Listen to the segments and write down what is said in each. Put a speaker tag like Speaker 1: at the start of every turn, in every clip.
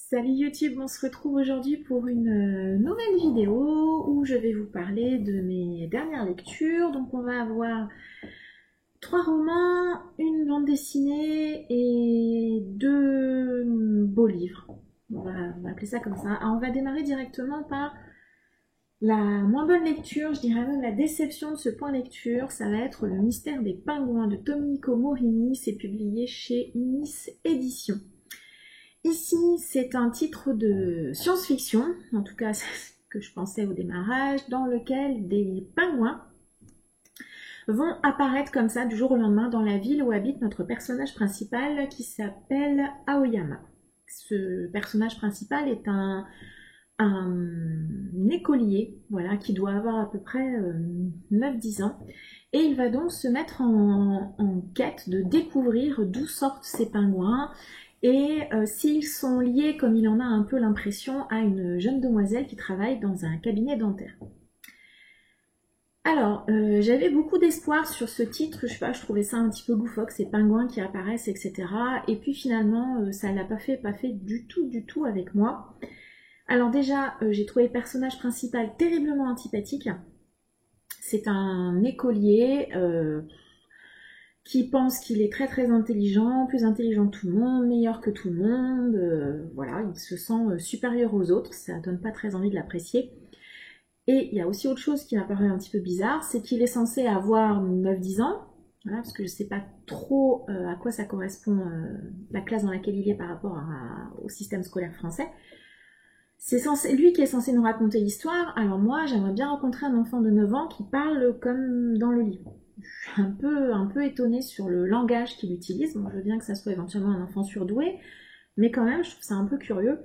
Speaker 1: Salut YouTube, on se retrouve aujourd'hui pour une nouvelle vidéo où je vais vous parler de mes dernières lectures. Donc on va avoir 3 romans, une bande dessinée et 2 beaux livres. On va appeler ça comme ça. Alors on va démarrer directement par la moins bonne lecture, je dirais même la déception de ce point lecture. Ça va être Le mystère des pingouins de Tomiko Morini. C'est publié chez Inis Éditions. Ici, c'est un titre de science-fiction, en tout cas c'est ce que je pensais au démarrage, dans lequel des pingouins vont apparaître comme ça du jour au lendemain dans la ville où habite notre personnage principal qui s'appelle Aoyama. Ce personnage principal est un écolier, voilà, qui doit avoir à peu près 9-10 ans. Et il va donc se mettre en quête de découvrir d'où sortent ces pingouins et s'ils sont liés, comme il en a un peu l'impression, à une jeune demoiselle qui travaille dans un cabinet dentaire. Alors, j'avais beaucoup d'espoir sur ce titre, je sais pas, je trouvais ça un petit peu loufoque, ces pingouins qui apparaissent, etc. Et puis finalement, ça l'a pas fait du tout avec moi. Alors déjà, j'ai trouvé le personnage principal terriblement antipathique. C'est un écolier qui pense qu'il est très intelligent, plus intelligent que tout le monde, meilleur que tout le monde. Voilà, il se sent supérieur aux autres, ça donne pas très envie de l'apprécier. Et il y a aussi autre chose qui m'a paru un petit peu bizarre, c'est qu'il est censé avoir 9-10 ans, voilà, parce que je sais pas trop à quoi ça correspond la classe dans laquelle il est par rapport au système scolaire français. C'est lui qui est censé nous raconter l'histoire, alors moi j'aimerais bien rencontrer un enfant de 9 ans qui parle comme dans le livre. Je suis un peu étonnée sur le langage qu'il utilise, bon, je veux bien que ça soit éventuellement un enfant surdoué, mais quand même je trouve ça un peu curieux.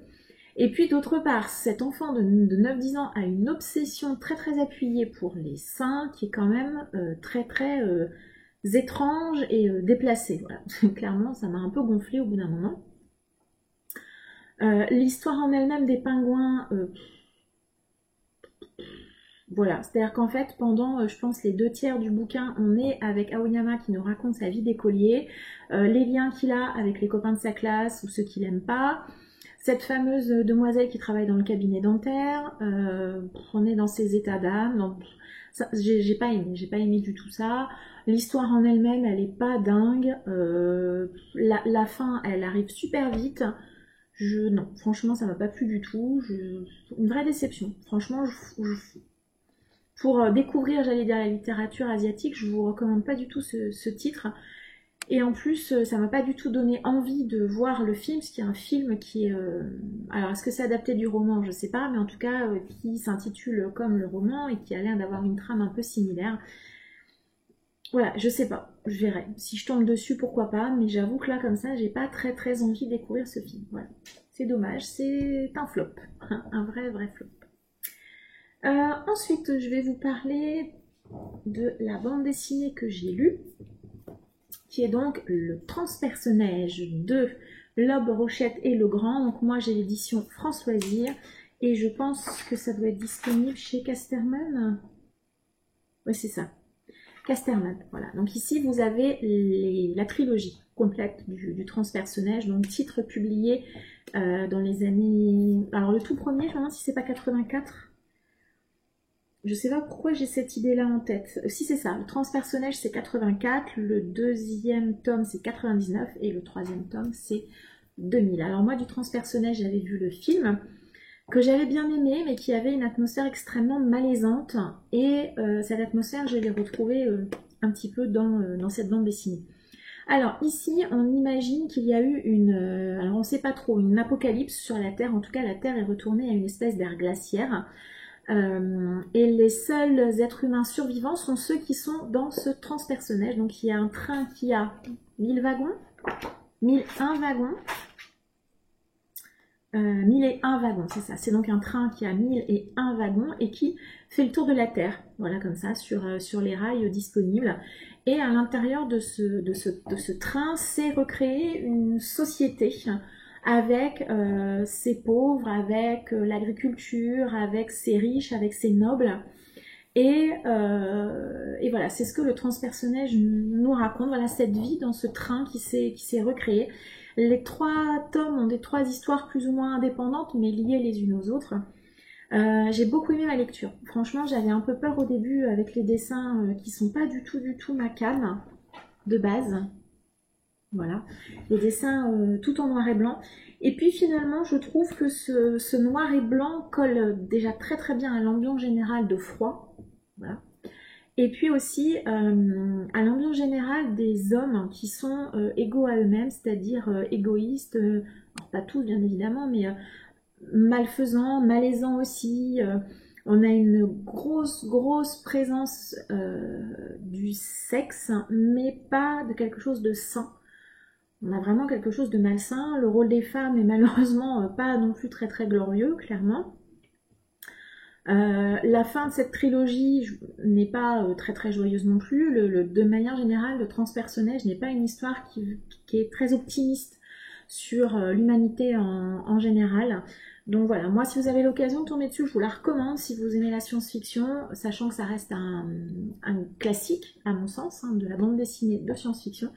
Speaker 1: Et puis d'autre part, cet enfant de 9-10 ans a une obsession très appuyée pour les seins qui est quand même très étrange et déplacée. Voilà. Clairement ça m'a un peu gonflé au bout d'un moment. L'histoire en elle-même des pingouins, voilà, c'est-à-dire qu'en fait, pendant, je pense, les 2/3 du bouquin, on est avec Aoyama qui nous raconte sa vie d'écolier, les liens qu'il a avec les copains de sa classe ou ceux qu'il n'aime pas, cette fameuse demoiselle qui travaille dans le cabinet dentaire, on est dans ses états d'âme, j'ai pas aimé du tout ça. L'histoire en elle-même, elle est pas dingue, la fin, elle arrive super vite. Non, franchement, ça m'a pas plu du tout. Une vraie déception. Franchement, pour découvrir, j'allais dire, la littérature asiatique, je vous recommande pas du tout ce titre. Et en plus, ça m'a pas du tout donné envie de voir le film, parce qu'il y a un film qui est... alors, est-ce que c'est adapté du roman? Je sais pas, mais en tout cas, qui s'intitule comme le roman et qui a l'air d'avoir une trame un peu similaire. Voilà, je sais pas, je verrai. Si je tombe dessus, pourquoi pas, mais j'avoue que là, comme ça, j'ai pas très envie de découvrir ce film. Voilà, c'est dommage, c'est un flop, un vrai flop. Ensuite, je vais vous parler de la bande dessinée que j'ai lue, qui est donc Le Transpersonnage de Lob, Rochette et Legrand. Donc moi, j'ai l'édition France Loisirs, et je pense que ça doit être disponible chez Casterman. Oui, c'est ça. Casterman, voilà. Donc ici, vous avez la trilogie complète du Transpersonnage, donc titre publié dans les années... Alors le tout premier, je me demande si c'est pas 84. Je sais pas pourquoi j'ai cette idée-là en tête. Si c'est ça, le Transpersonnage c'est 84, le deuxième tome c'est 99 et le troisième tome c'est 2000. Alors moi du Transpersonnage j'avais vu le film, que j'avais bien aimé, mais qui avait une atmosphère extrêmement malaisante, et cette atmosphère, je l'ai retrouvée un petit peu dans cette bande dessinée. Alors ici, on imagine qu'il y a eu alors on ne sait pas trop, une apocalypse sur la Terre. En tout cas, la Terre est retournée à une espèce d'ère glaciaire, et les seuls êtres humains survivants sont ceux qui sont dans ce transpersonnage. Donc il y a un train qui a 1000 wagons, 1001 wagons, 1001 wagons, c'est ça. C'est donc un train qui a 1001 wagons et qui fait le tour de la Terre, voilà, comme ça, sur les rails disponibles. Et à l'intérieur de ce train, s'est recréée une société avec ses pauvres, avec l'agriculture, avec ses riches, avec ses nobles. Et voilà, c'est ce que le Transpersonnage nous raconte, voilà, cette vie dans ce train qui s'est recréé. Les 3 tomes ont des 3 histoires plus ou moins indépendantes, mais liées les unes aux autres. J'ai beaucoup aimé la lecture. Franchement, j'avais un peu peur au début avec les dessins qui sont pas du tout ma came de base. Voilà, les dessins tout en noir et blanc. Et puis finalement, je trouve que ce noir et blanc colle déjà très bien à l'ambiance générale de froid. Voilà. Et puis aussi à l'ambiance générale des hommes qui sont égaux à eux-mêmes, c'est-à-dire égoïstes, pas tous bien évidemment, mais malfaisants, malaisants aussi. On a une grosse présence du sexe, mais pas de quelque chose de sain. On a vraiment quelque chose de malsain. Le rôle des femmes est malheureusement pas non plus très glorieux, clairement. La fin de cette trilogie n'est pas très joyeuse non plus. De manière générale, le transpersonnage n'est pas une histoire qui est très optimiste sur l'humanité en général. Donc voilà, moi si vous avez l'occasion de tomber dessus, je vous la recommande si vous aimez la science-fiction, sachant que ça reste un classique, à mon sens, de la bande dessinée de science-fiction.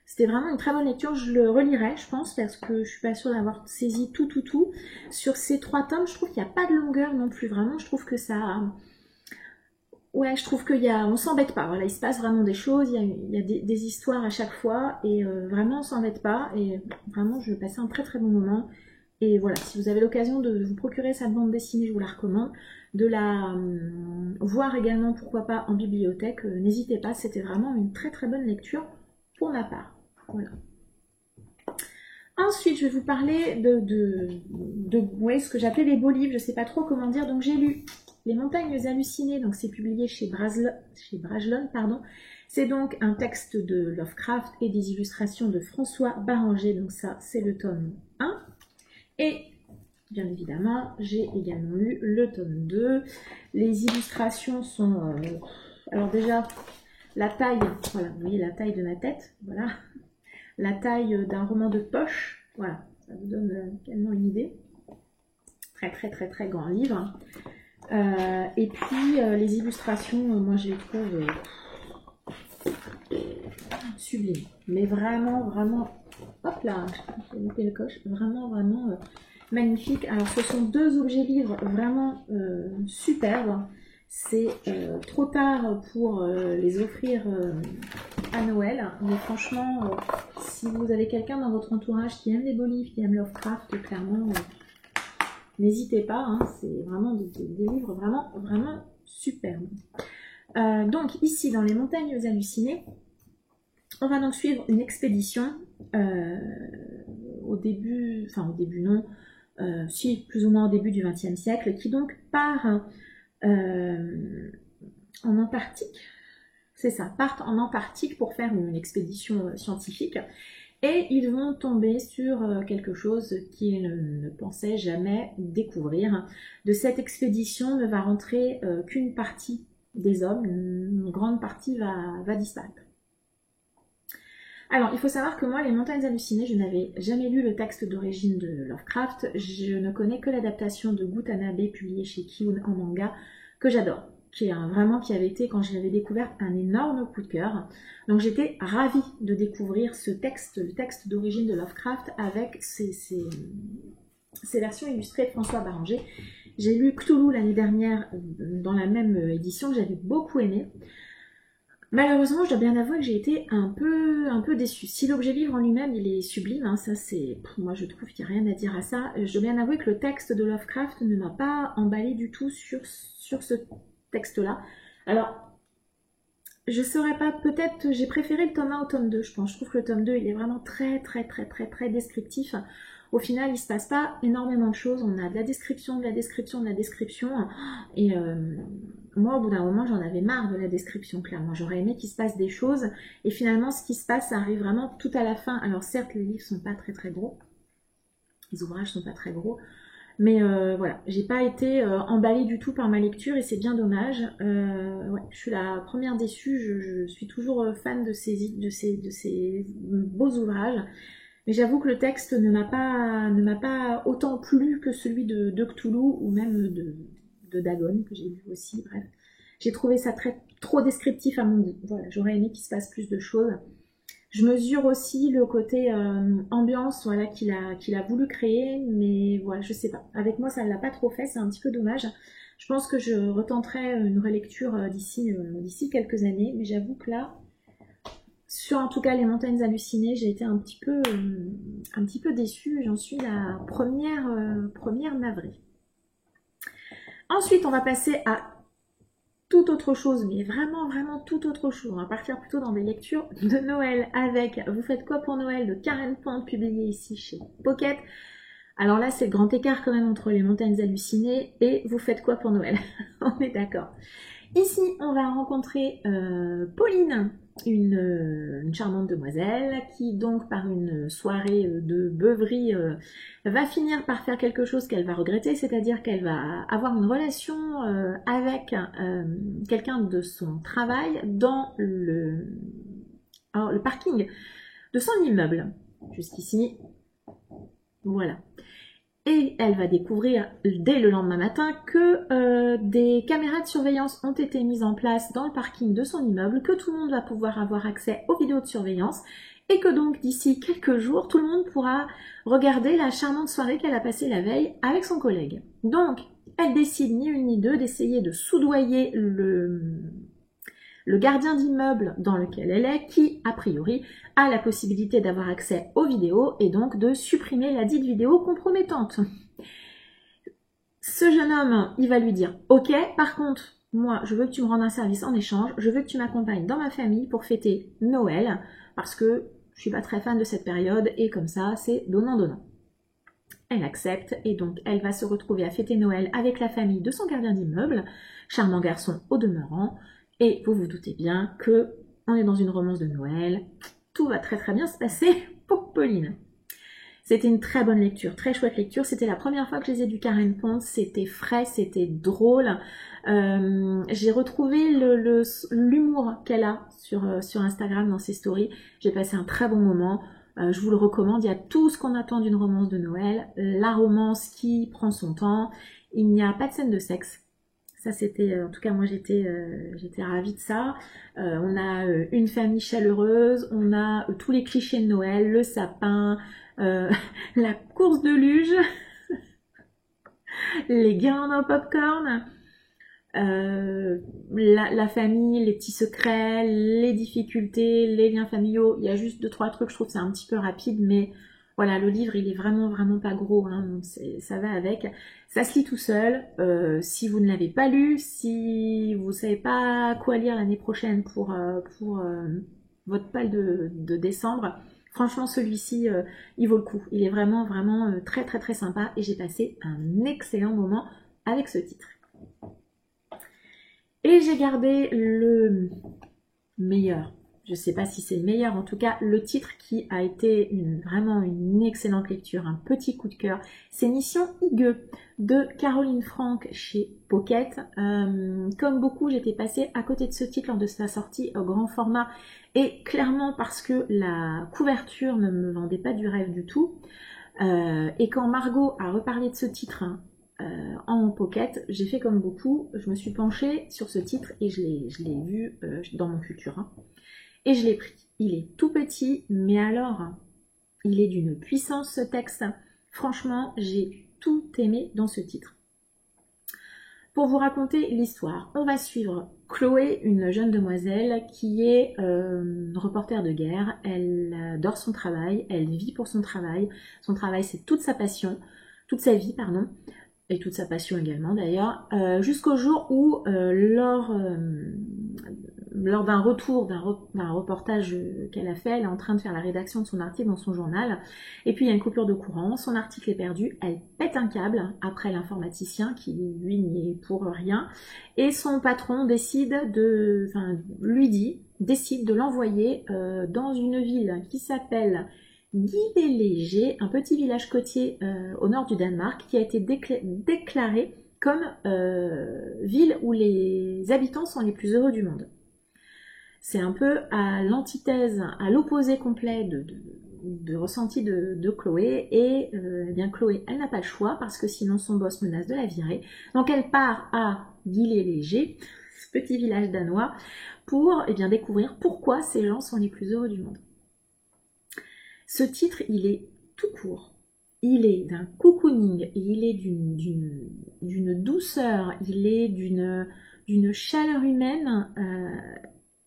Speaker 1: C'était vraiment une très bonne lecture, je le relirai, je pense, parce que je suis pas sûre d'avoir saisi tout. Sur ces 3 tomes, je trouve qu'il n'y a pas de longueur non plus, vraiment, je trouve que ça... Ouais, je trouve on s'embête pas, voilà, il se passe vraiment des choses, il y a des histoires à chaque fois, et vraiment on s'embête pas, et vraiment je passais un très bon moment. Et voilà, si vous avez l'occasion de vous procurer cette bande dessinée, je vous la recommande. De la voir également, pourquoi pas, en bibliothèque, n'hésitez pas, c'était vraiment une très bonne lecture pour ma part. Voilà. Ensuite, je vais vous parler de ce que j'appelais les beaux livres, je ne sais pas trop comment dire. Donc j'ai lu Les Montagnes Hallucinées, donc c'est publié chez Brajlon, pardon. C'est donc un texte de Lovecraft et des illustrations de François Baranger, donc ça c'est le tome 1. Et bien évidemment, j'ai également lu le tome 2. Les illustrations sont... alors déjà, la taille, voilà, vous voyez la taille de ma tête, voilà. La taille d'un roman de poche, voilà, ça vous donne tellement une idée. Très grand livre. Et puis les illustrations, moi je les trouve sublimes. Mais vraiment, hop là, j'ai loupé le coche, vraiment magnifique. Alors ce sont 2 objets livres vraiment superbes. C'est trop tard pour les offrir à Noël, mais franchement, si vous avez quelqu'un dans votre entourage qui aime les beaux livres, qui aime Lovecraft, clairement, n'hésitez pas, hein, c'est vraiment des livres vraiment superbes. Donc ici, dans les Montagnes Hallucinées, on va donc suivre une expédition au début non, si plus ou moins au début du XXe siècle, qui donc part en Antarctique. C'est ça, partent en Antarctique pour faire une expédition scientifique. Et ils vont tomber sur quelque chose qu'ils ne pensaient jamais découvrir. De cette expédition ne va rentrer qu'une partie des hommes, une grande partie va disparaître. Alors, il faut savoir que moi, Les Montagnes Hallucinées, je n'avais jamais lu le texte d'origine de Lovecraft. Je ne connais que l'adaptation de Gutanabe publiée chez Kiun en manga, que j'adore. Qui avait été, quand je l'avais découvert, un énorme coup de cœur. Donc j'étais ravie de découvrir ce texte, le texte d'origine de Lovecraft, avec ces versions illustrées de François Baranger. J'ai lu Cthulhu l'année dernière dans la même édition, que j'avais beaucoup aimé. Malheureusement, je dois bien avouer que j'ai été un peu déçue. Si l'objet livre en lui-même, il est sublime, hein, ça c'est... Moi je trouve qu'il n'y a rien à dire à ça. Je dois bien avouer que le texte de Lovecraft ne m'a pas emballé du tout sur ce texte-là. Alors, je saurais pas, peut-être, j'ai préféré le tome 1 au tome 2, je pense. Je trouve que le tome 2, il est vraiment très descriptif. Au final, il se passe pas énormément de choses. On a de la description. Et moi, au bout d'un moment, j'en avais marre de la description, clairement. J'aurais aimé qu'il se passe des choses. Et finalement, ce qui se passe, ça arrive vraiment tout à la fin. Alors certes, les livres sont pas très gros. Les ouvrages sont pas très gros. Mais voilà, j'ai pas été emballée du tout par ma lecture et c'est bien dommage. Ouais, je suis la première déçue, je suis toujours fan de ces beaux ouvrages. Mais j'avoue que le texte ne m'a pas autant plu que celui de Cthulhu ou même de Dagon que j'ai lu aussi. Bref, j'ai trouvé ça trop descriptif à mon goût. Voilà, j'aurais aimé qu'il se passe plus de choses. Je mesure aussi le côté ambiance, voilà, qu'il a voulu créer, mais voilà, je sais pas. Avec moi, ça ne l'a pas trop fait, c'est un petit peu dommage. Je pense que je retenterai une relecture d'ici quelques années, mais j'avoue que là, sur en tout cas les montagnes hallucinées, j'ai été un petit peu déçue. J'en suis la première navrée. Ensuite, on va passer à toute autre chose, mais vraiment, vraiment toute autre chose. On va partir plutôt dans des lectures de Noël avec Vous faites quoi pour Noël de Karen Pond, publié ici chez Pocket. Alors là, c'est le grand écart quand même entre les montagnes hallucinées et Vous faites quoi pour Noël. On est d'accord. Ici, on va rencontrer Pauline, une charmante demoiselle qui donc par une soirée de beuverie va finir par faire quelque chose qu'elle va regretter, c'est-à-dire qu'elle va avoir une relation avec quelqu'un de son travail dans le parking de son immeuble. Jusqu'ici, voilà. Et elle va découvrir dès le lendemain matin que des caméras de surveillance ont été mises en place dans le parking de son immeuble, que tout le monde va pouvoir avoir accès aux vidéos de surveillance et que donc d'ici quelques jours, tout le monde pourra regarder la charmante soirée qu'elle a passée la veille avec son collègue. Donc, elle décide ni une ni deux d'essayer de soudoyer le gardien d'immeuble dans lequel elle est, qui, a priori, a la possibilité d'avoir accès aux vidéos et donc de supprimer la dite vidéo compromettante. Ce jeune homme, il va lui dire « Ok, par contre, moi, je veux que tu me rendes un service en échange, je veux que tu m'accompagnes dans ma famille pour fêter Noël, parce que je suis pas très fan de cette période, et comme ça, c'est donnant-donnant. » Elle accepte, et donc elle va se retrouver à fêter Noël avec la famille de son gardien d'immeuble, charmant garçon au demeurant, et vous vous doutez bien que on est dans une romance de Noël, tout va très très bien se passer pour Pauline. C'était une très bonne lecture, très chouette lecture. C'était la première fois que je lisais du Karen Pond, c'était frais, c'était drôle. J'ai retrouvé l'humour qu'elle a sur Instagram dans ses stories. J'ai passé un très bon moment. Je vous le recommande, il y a tout ce qu'on attend d'une romance de Noël. La romance qui prend son temps. Il n'y a pas de scène de sexe. Ça c'était, en tout cas moi j'étais ravie de ça. On a une famille chaleureuse, on a tous les clichés de Noël, le sapin, la course de luge, les guirlandes au popcorn, la famille, les petits secrets, les difficultés, les liens familiaux. Il y a juste 2-3 trucs, je trouve que c'est un petit peu rapide, mais voilà, le livre il est vraiment vraiment pas gros, hein, donc ça va avec. Ça se lit tout seul. Si vous ne l'avez pas lu, si vous savez pas quoi lire l'année prochaine pour votre pal de décembre, franchement celui-ci il vaut le coup. Il est vraiment vraiment très très très sympa et j'ai passé un excellent moment avec ce titre. Et j'ai gardé le meilleur. Je ne sais pas si c'est le meilleur, en tout cas le titre qui a été vraiment une excellente lecture, un petit coup de cœur. C'est Mission Higueux de Caroline Franck chez Pocket. Comme beaucoup, j'étais passée à côté de ce titre lors de sa sortie au grand format et clairement parce que la couverture ne me vendait pas du rêve du tout. Et quand Margot a reparlé de ce titre en Pocket, j'ai fait comme beaucoup, je me suis penchée sur ce titre et je l'ai vu dans mon futur. Hein. Et je l'ai pris. Il est tout petit, mais alors, il est d'une puissance ce texte. Franchement, j'ai tout aimé dans ce titre. Pour vous raconter l'histoire, on va suivre Chloé, une jeune demoiselle qui est reporter de guerre. Elle adore son travail, elle vit pour son travail. Son travail, c'est toute sa passion, toute sa vie, pardon, et toute sa passion également d'ailleurs, jusqu'au jour où, lors d'un retour d'un reportage qu'elle a fait, elle est en train de faire la rédaction de son article dans son journal, et puis il y a une coupure de courant, son article est perdu, elle pète un câble après l'informaticien qui lui n'y est pour rien, et son patron décide de l'envoyer dans une ville qui s'appelle Guy-les-Léger, un petit village côtier au nord du Danemark qui a été déclaré comme ville où les habitants sont les plus heureux du monde. C'est un peu à l'antithèse, à l'opposé complet de ressenti de Chloé, et eh bien Chloé, elle n'a pas le choix parce que sinon son boss menace de la virer. Donc elle part à Guy-les-Léger, ce petit village danois, pour eh bien découvrir pourquoi ces gens sont les plus heureux du monde. Ce titre, il est tout court. Il est d'un cocooning, il est d'une douceur, il est d'une chaleur humaine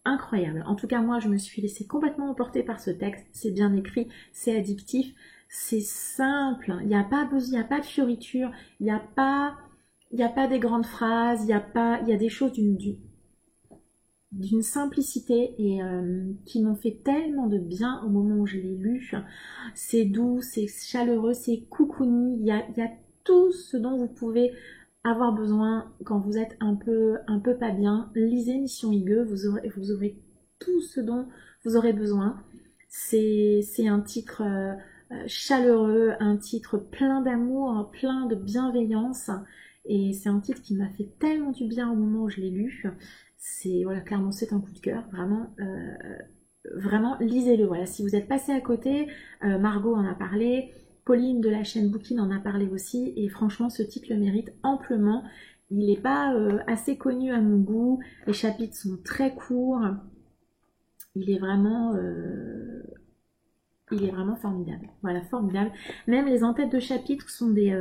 Speaker 1: incroyable. En tout cas, moi, je me suis laissée complètement emporter par ce texte. C'est bien écrit, c'est addictif, c'est simple. Il n'y a pas besoin, il n'y a pas de fioritures, il n'y a pas des grandes phrases, il y a des choses d'une simplicité et qui m'ont fait tellement de bien au moment où je l'ai lu. C'est doux, c'est chaleureux, c'est cocooning. Il y a tout ce dont vous pouvez avoir besoin quand vous êtes un peu pas bien. Lisez Mission Hygge, vous aurez tout ce dont vous aurez besoin. C'est un titre chaleureux, un titre plein d'amour, plein de bienveillance. Et c'est un titre qui m'a fait tellement du bien au moment où je l'ai lu. C'est voilà, clairement c'est un coup de cœur, vraiment lisez-le. Voilà, si vous êtes passé à côté, Margot en a parlé, Pauline de la chaîne Bookin en a parlé aussi, et franchement ce titre le mérite amplement. Il n'est pas assez connu à mon goût, les chapitres sont très courts, il est vraiment formidable. Voilà, formidable. Même les en-têtes de chapitres sont des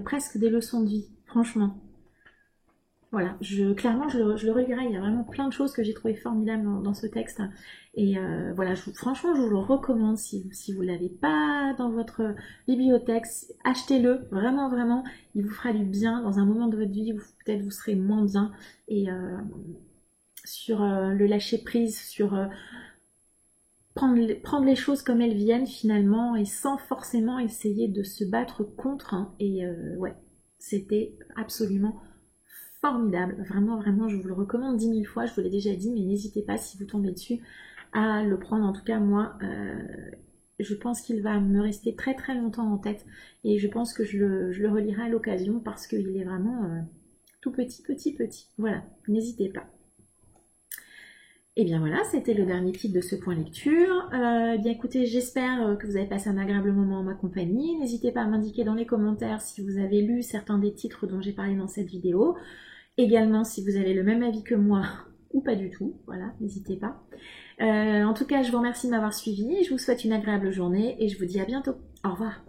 Speaker 1: presque des leçons de vie, franchement. Voilà, clairement, je le relirai. Il y a vraiment plein de choses que j'ai trouvées formidables dans ce texte. Et voilà, franchement, je vous le recommande. Si vous ne l'avez pas dans votre bibliothèque, achetez-le. Vraiment, vraiment, il vous fera du bien. Dans un moment de votre vie, peut-être vous serez moins bien. Et sur le lâcher-prise, sur prendre les choses comme elles viennent finalement, et sans forcément essayer de se battre contre. Hein. Et ouais, c'était absolument formidable, vraiment, vraiment, je vous le recommande 10 000 fois, je vous l'ai déjà dit, mais n'hésitez pas si vous tombez dessus à le prendre. En tout cas, moi, je pense qu'il va me rester très très longtemps en tête, et je pense que je le relirai à l'occasion parce qu'il est vraiment tout petit. Voilà, n'hésitez pas. Et bien voilà, c'était le dernier titre de ce point lecture. Bien écoutez, j'espère que vous avez passé un agréable moment en ma compagnie. N'hésitez pas à m'indiquer dans les commentaires si vous avez lu certains des titres dont j'ai parlé dans cette vidéo. Également si vous avez le même avis que moi ou pas du tout. Voilà, n'hésitez pas. En tout cas, je vous remercie de m'avoir suivi. Je vous souhaite une agréable journée et je vous dis à bientôt. Au revoir.